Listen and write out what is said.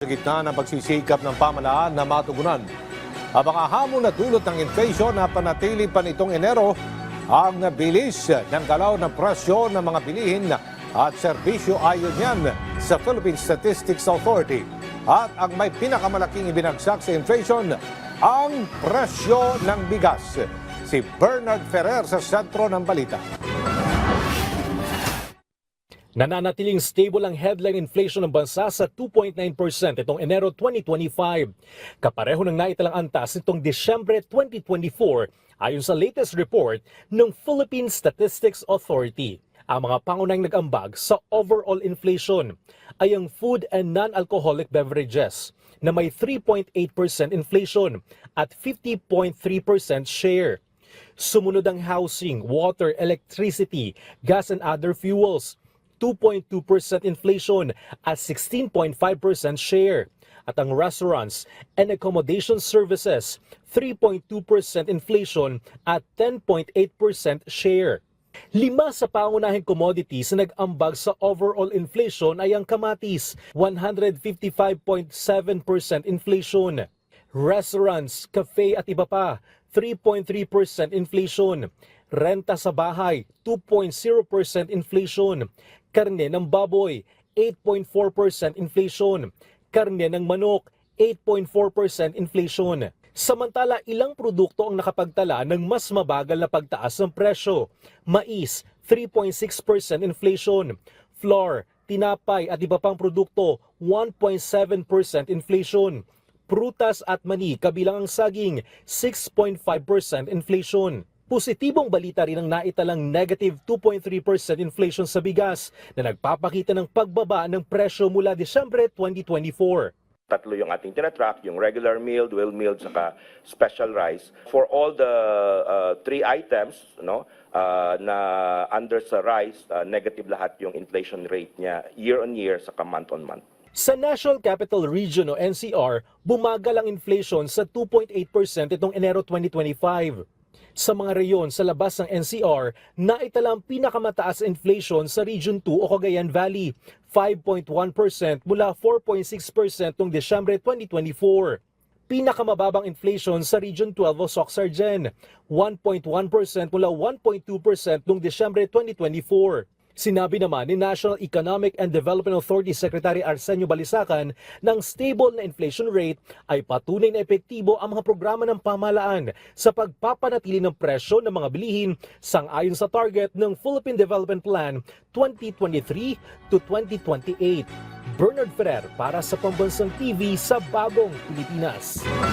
Sa gitna ng pagsisikap ng pamahalaan na matugunan ang mga hamon na dulot ng inflation na panatili pa nitong Enero, ang bilis ng galaw ng presyo ng mga bilihin at serbisyo ayon yan sa Philippine Statistics Authority. At ang may pinakamalaking ibinagsak sa inflation, ang presyo ng bigas. Si Bernard Ferrer sa sentro ng balita. Nananatiling stable ang headline inflation ng bansa sa 2.9% itong Enero 2025. Kapareho ng naitalang antas nitong Disyembre 2024 ayon sa latest report ng Philippine Statistics Authority. Ang mga pangunahing nag-ambag sa overall inflation ay ang food and non-alcoholic beverages na may 3.8% inflation at 50.3% share. Sumunod ang housing, water, electricity, gas and other fuels, 2.2% inflation at 16.5% share. At ang restaurants and accommodation services, 3.2% inflation at 10.8% share. 5 sa pangunahing commodities na nag-ambag sa overall inflation ay ang kamatis, 155.7% inflation. Restaurants, cafe at iba pa, 3.3% inflation. Renta sa bahay, 2.0% inflation. Karne ng baboy, 8.4% inflation. Karne ng manok, 8.4% inflation. Samantala, ilang produkto ang nakapagtala ng mas mabagal na pagtaas ng presyo. Mais, 3.6% inflation. Flour, tinapay at iba pang produkto, 1.7% inflation. Prutas at mani kabilang ang saging, 6.5% inflation. Positibong balita rin ang naitalang negative 2.3% inflation sa bigas na nagpapakita ng pagbaba ng presyo mula Disyembre 2024. Tatlo yung ating tinatrack, yung regular meal, dual meal, saka special rice. For all the three items na under sa rice, negative lahat yung inflation rate niya year on year, saka month on month. Sa National Capital Region o NCR, bumagal ang inflation sa 2.8% itong Enero 2025. Sa mga reyon sa labas ng NCR, naitala ang pinakamataas inflation sa Region 2 o Cagayan Valley, 5.1% mula 4.6% noong Disyembre 2024. Pinakamababang inflation sa Region 12 o Sorsogon, 1.1% mula 1.2% noong Disyembre 2024. Sinabi naman ni National Economic and Development Authority Secretary Arsenio Balisacan na ang stable na inflation rate ay patunay na epektibo ang mga programa ng pamahalaan sa pagpapanatili ng presyo ng mga bilihin sang-ayon sa target ng Philippine Development Plan 2023 to 2028. Bernard Ferrer para sa Pambansang TV sa Bagong Pilipinas.